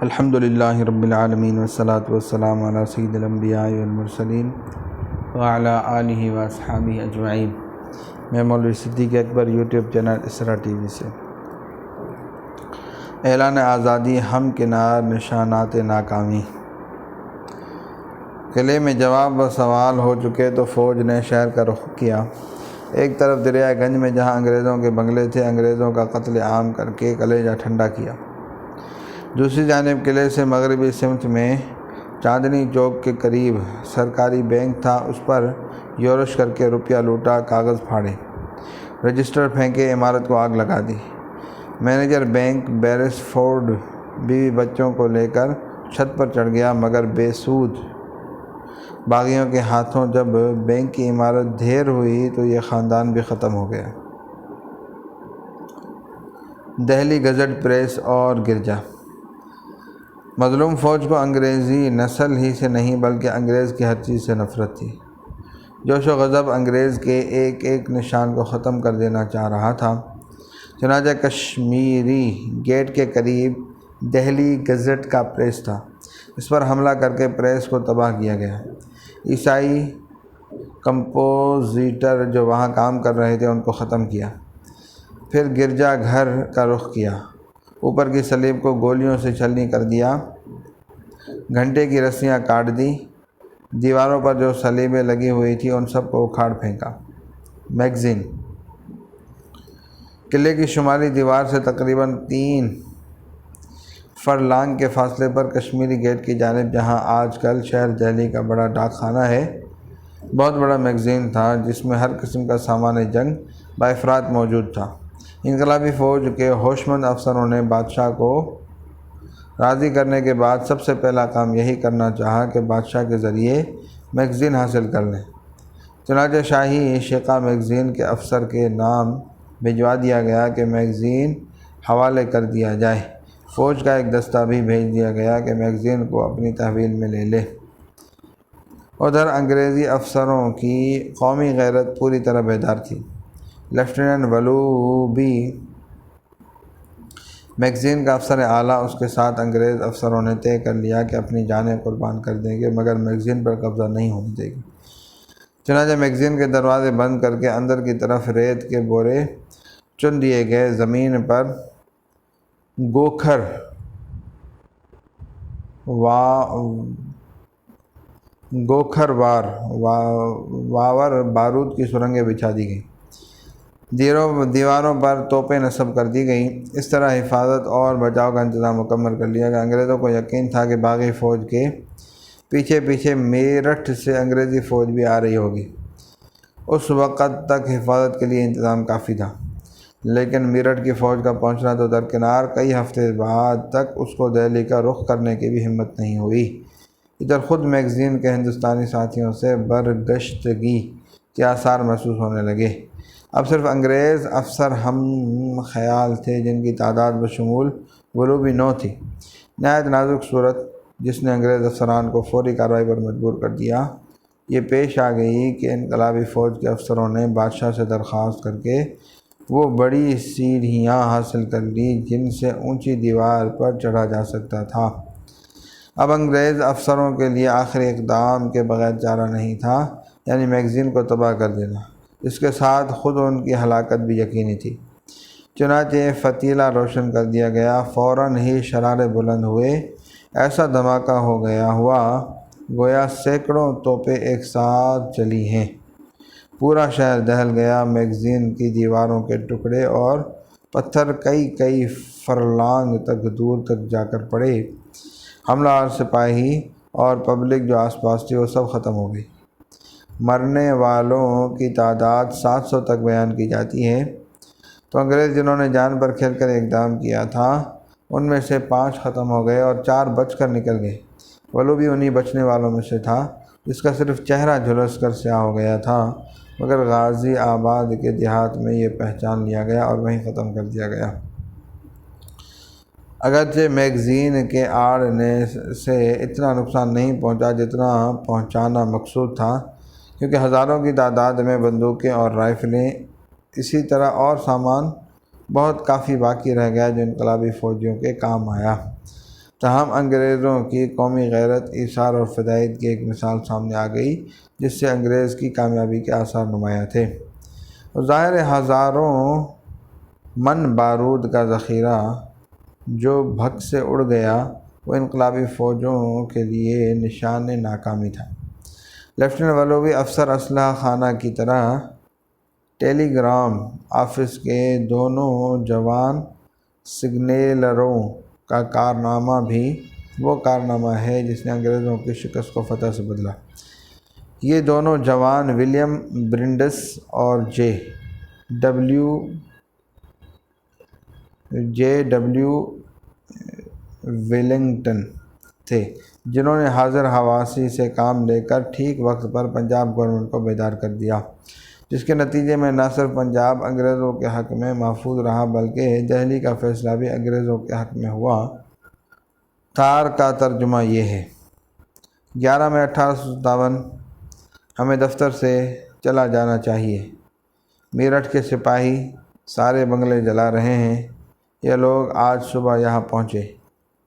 الحمدللہ رب العالمین والصلاة والسلام علی سید الانبیاء والمرسلین وعلی آلہ واصحابہ اجمعین۔ میں مولوی صدیق اکبر یوٹیوب چینل اسرا ٹی وی سے۔ اعلان آزادی ہمکنار نشانات ناکامی۔ قلعے میں جواب و سوال ہو چکے تو فوج نے شہر کا رخ کیا۔ ایک طرف دریائے گنج میں جہاں انگریزوں کے بنگلے تھے، انگریزوں کا قتل عام کر کے کلیجہ ٹھنڈا کیا۔ دوسری جانب قلعے سے مغربی سمت میں چاندنی چوک کے قریب سرکاری بینک تھا، اس پر یورش کر کے روپیہ لوٹا، کاغذ پھاڑے، رجسٹر پھینکے، عمارت کو آگ لگا دی۔ مینیجر بینک بیرسفورڈ بیوی بچوں کو لے کر چھت پر چڑھ گیا، مگر بے سود باغیوں کے ہاتھوں جب بینک کی عمارت ڈھیر ہوئی تو یہ خاندان بھی ختم ہو گیا۔ دہلی گزٹ پریس اور گرجا۔ مظلوم فوج کو انگریزی نسل ہی سے نہیں بلکہ انگریز کی ہر چیز سے نفرت تھی۔ جوش و غضب انگریز کے ایک ایک نشان کو ختم کر دینا چاہ رہا تھا۔ چنانچہ کشمیری گیٹ کے قریب دہلی گزٹ کا پریس تھا، اس پر حملہ کر کے پریس کو تباہ کیا گیا۔ عیسائی کمپوزیٹر جو وہاں کام کر رہے تھے ان کو ختم کیا۔ پھر گرجا گھر کا رخ کیا، اوپر کی سلیب کو گولیوں سے چھلنی کر دیا، گھنٹے کی رسیاں کاٹ دی، دیواروں پر جو سلیبیں لگی ہوئی تھیں ان سب کو اکھاڑ پھینکا۔ میگزین۔ قلعے کی شمالی دیوار سے تقریباً 3 فرلانگ کے فاصلے پر کشمیری گیٹ کی جانب، جہاں آج کل شہر دہلی کا بڑا ڈاک خانہ ہے، بہت بڑا میگزین تھا جس میں ہر قسم کا سامان جنگ بافراط موجود تھا۔ انقلابی فوج کے ہوشمند افسروں نے بادشاہ کو راضی کرنے کے بعد سب سے پہلا کام یہی کرنا چاہا کہ بادشاہ کے ذریعے میگزین حاصل کر لیں۔ چنانچہ شاہی شقہ میگزین کے افسر کے نام بھجوا دیا گیا کہ میگزین حوالے کر دیا جائے۔ فوج کا ایک دستہ بھی بھیج دیا گیا کہ میگزین کو اپنی تحویل میں لے لے۔ ادھر انگریزی افسروں کی قومی غیرت پوری طرح بیدار تھی۔ لیفٹیننٹ ولوبی میگزین کا افسر اعلیٰ، اس کے ساتھ انگریز افسروں نے طے کر لیا کہ اپنی جانیں قربان کر دیں گے مگر میگزین پر قبضہ نہیں ہونے دیں گے۔ چنانچہ میگزین کے دروازے بند کر کے اندر کی طرف ریت کے بورے چن دیے گئے، زمین پر گوکھر وار بارود کی سرنگیں بچھا دی گئیں، دیواروں پر توپیں نصب کر دی گئیں۔ اس طرح حفاظت اور بچاؤ کا انتظام مکمل کر لیا گیا۔ انگریزوں کو یقین تھا کہ باغی فوج کے پیچھے پیچھے میرٹھ سے انگریزی فوج بھی آ رہی ہوگی۔ اس وقت تک حفاظت کے لیے انتظام کافی تھا، لیکن میرٹھ کی فوج کا پہنچنا تو درکنار، کئی ہفتے بعد تک اس کو دہلی کا رخ کرنے کی بھی ہمت نہیں ہوئی۔ ادھر خود میگزین کے ہندوستانی ساتھیوں سے برگشتگی کے آثار محسوس ہونے لگے۔ اب صرف انگریز افسر ہم خیال تھے جن کی تعداد بشمول ولوبی 9 تھی۔ نہایت نازک صورت جس نے انگریز افسران کو فوری کارروائی پر مجبور کر دیا، یہ پیش آ گئی کہ انقلابی فوج کے افسروں نے بادشاہ سے درخواست کر کے وہ بڑی سیڑھیاں حاصل کر لی جن سے اونچی دیوار پر چڑھا جا سکتا تھا۔ اب انگریز افسروں کے لیے آخری اقدام کے بغیر چارہ نہیں تھا، یعنی میگزین کو تباہ کر دینا۔ اس کے ساتھ خود ان کی ہلاکت بھی یقینی تھی۔ چنانچہ فتیلہ روشن کر دیا گیا، فوراً ہی شرارے بلند ہوئے، ایسا دھماکہ ہوا گویا سینکڑوں توپیں ایک ساتھ چلی ہیں۔ پورا شہر دہل گیا، میگزین کی دیواروں کے ٹکڑے اور پتھر کئی فرلانگ تک دور تک جا کر پڑے۔ حملہ آور سپاہی اور پبلک جو آس پاس تھی وہ سب ختم ہو گئی۔ مرنے والوں کی تعداد 700 تک بیان کی جاتی ہے، تو انگریز جنہوں نے جان پر کھیل کر اقدام کیا تھا ان میں سے 5 ختم ہو گئے اور 4 بچ کر نکل گئے۔ ولوبی انہی بچنے والوں میں سے تھا جس کا صرف چہرہ جھلس کر سیاہ ہو گیا تھا، مگر غازی آباد کے دیہات میں یہ پہچان لیا گیا اور وہیں ختم کر دیا گیا۔ اگرچہ میگزین کے آڑنے سے اتنا نقصان نہیں پہنچا جتنا پہنچانا مقصود تھا، کیونکہ ہزاروں کی تعداد میں بندوقیں اور رائفلیں، اسی طرح اور سامان بہت کافی باقی رہ گیا جو انقلابی فوجیوں کے کام آیا۔ تاہم انگریزوں کی قومی غیرت، ایثار اور فدائیت کی ایک مثال سامنے آ گئی جس سے انگریز کی کامیابی کے آثار نمایاں تھے۔ ظاہر ہزاروں من بارود کا ذخیرہ جو بھگ سے اڑ گیا وہ انقلابی فوجوں کے لیے نشان ناکامی تھا۔ لیفٹیننٹ ولوی افسر اسلحہ خانہ کی طرح ٹیلی گرام آفس کے دونوں جوان سگنیلروں کا کارنامہ بھی وہ کارنامہ ہے جس نے انگریزوں کی شکست کو فتح سے بدلا۔ یہ دونوں جوان ولیم برنڈس اور جے ڈبلیو ویلنگٹن تھے، جنہوں نے حاضر حواسی سے کام لے کر ٹھیک وقت پر پنجاب گورنمنٹ کو بیدار کر دیا، جس کے نتیجے میں نہ صرف پنجاب انگریزوں کے حق میں محفوظ رہا بلکہ دہلی کا فیصلہ بھی انگریزوں کے حق میں ہوا۔ تار کا ترجمہ یہ ہے: 11 مئی 1857 ہمیں دفتر سے چلا جانا چاہیے۔ میرٹھ کے سپاہی سارے بنگلے جلا رہے ہیں۔ یہ لوگ آج صبح یہاں پہنچے۔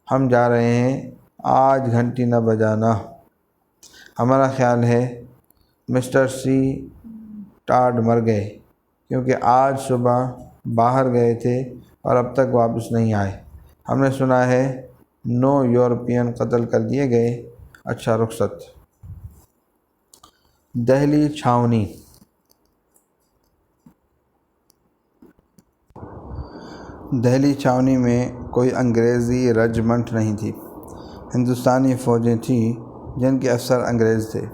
ہم جا رہے ہیں، آج گھنٹی نہ بجانا۔ ہمارا خیال ہے مسٹر سی ٹاڈ مر گئے کیونکہ آج صبح باہر گئے تھے اور اب تک واپس نہیں آئے۔ ہم نے سنا ہے 9 یورپین قتل کر دیے گئے۔ اچھا رخصت۔ دہلی چھاؤنی۔ دہلی چھاؤنی میں کوئی انگریزی رجمنٹ نہیں تھی، ہندوستانی فوجیں تھیں جن کے افسر انگریز تھے۔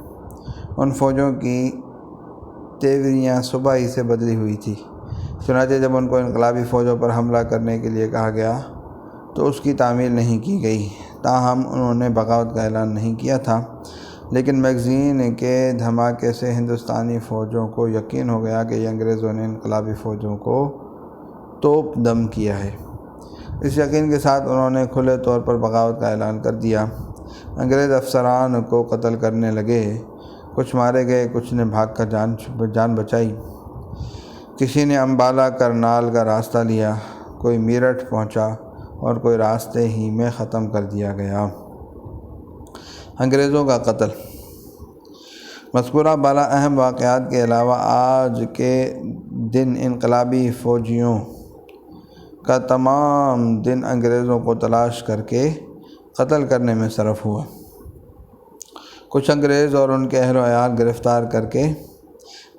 ان فوجوں کی تیوریاں صبح ہی سے بدلی ہوئی تھی۔ چنانچہ جب ان کو انقلابی فوجوں پر حملہ کرنے کے لیے کہا گیا تو اس کی تعمیل نہیں کی گئی۔ تاہم انہوں نے بغاوت کا اعلان نہیں کیا تھا، لیکن میگزین کے دھماکے سے ہندوستانی فوجوں کو یقین ہو گیا کہ یہ انگریزوں نے انقلابی فوجوں کو توپ دم کیا ہے۔ اس یقین کے ساتھ انہوں نے کھلے طور پر بغاوت کا اعلان کر دیا۔ انگریز افسران کو قتل کرنے لگے، کچھ مارے گئے، کچھ نے بھاگ کر جان بچائی۔ کسی نے امبالہ کرنال کا راستہ لیا، کوئی میرٹھ پہنچا اور کوئی راستے ہی میں ختم کر دیا گیا۔ انگریزوں کا قتل۔ مذکورہ بالا اہم واقعات کے علاوہ آج کے دن انقلابی فوجیوں کا تمام دن انگریزوں کو تلاش کر کے قتل کرنے میں صرف ہوا۔ کچھ انگریز اور ان کے اہل و عیال گرفتار کر کے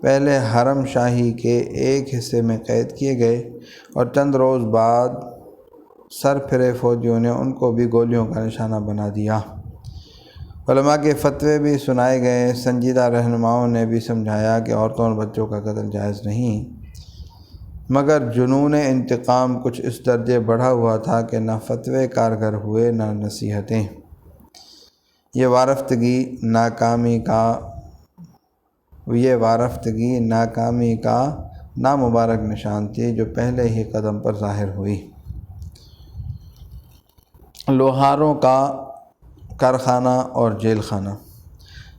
پہلے حرم شاہی کے ایک حصے میں قید کیے گئے اور چند روز بعد سر پھرے فوجیوں نے ان کو بھی گولیوں کا نشانہ بنا دیا۔ علماء کے فتوے بھی سنائے گئے۔ سنجیدہ رہنماؤں نے بھی سمجھایا کہ عورتوں اور بچوں کا قتل جائز نہیں، مگر جنون انتقام کچھ اس درجے بڑھا ہوا تھا کہ نہ فتوے کارگر ہوئے نہ نصیحتیں۔ یہ وارفتگی ناکامی کا نامبارک نشان تھی جو پہلے ہی قدم پر ظاہر ہوئی۔ لوہاروں کا کارخانہ اور جیل خانہ۔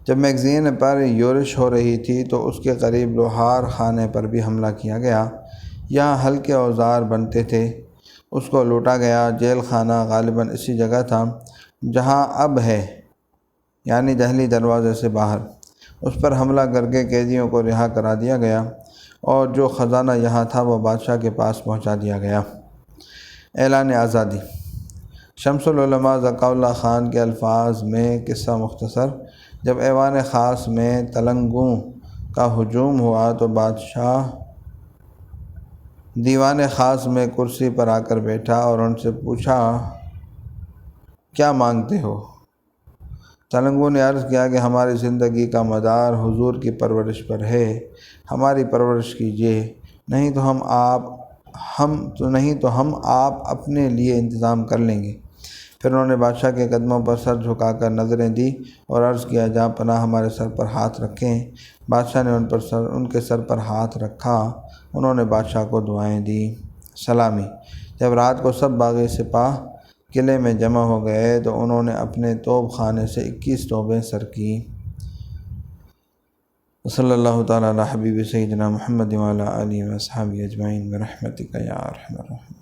جب میگزین پر یورش ہو رہی تھی تو اس کے قریب لوہار خانے پر بھی حملہ کیا گیا۔ یہاں ہلکے اوزار بنتے تھے، اس کو لوٹا گیا۔ جیل خانہ غالباً اسی جگہ تھا جہاں اب ہے، یعنی دہلی دروازے سے باہر۔ اس پر حملہ کر کے قیدیوں کو رہا کرا دیا گیا اور جو خزانہ یہاں تھا وہ بادشاہ کے پاس پہنچا دیا گیا۔ اعلان آزادی۔ شمس العلماء ذکاء اللہ خان کے الفاظ میں قصہ مختصر: جب ایوان خاص میں تلنگوں کا ہجوم ہوا تو بادشاہ دیوان خاص میں کرسی پر آ کر بیٹھا اور ان سے پوچھا، کیا مانگتے ہو؟ تلنگوں نے عرض کیا کہ ہماری زندگی کا مدار حضور کی پرورش پر ہے، ہماری پرورش کیجیے، نہیں تو ہم آپ اپنے لیے انتظام کر لیں گے۔ پھر انہوں نے بادشاہ کے قدموں پر سر جھکا کر نظریں دی اور عرض کیا، جہاں پناہ ہمارے سر پر ہاتھ رکھیں۔ بادشاہ نے ان کے سر پر ہاتھ رکھا، انہوں نے بادشاہ کو دعائیں دی۔ سلامی۔ جب رات کو سب باغی سپاہ قلعے میں جمع ہو گئے تو انہوں نے اپنے توپ خانے سے 21 توپیں سر کیں۔ صلی اللہ تعالیٰ علی حبیب سیدنا محمد وعلی آلہ و اصحابہ اجمعین برحمتک یا ارحم الراحمین۔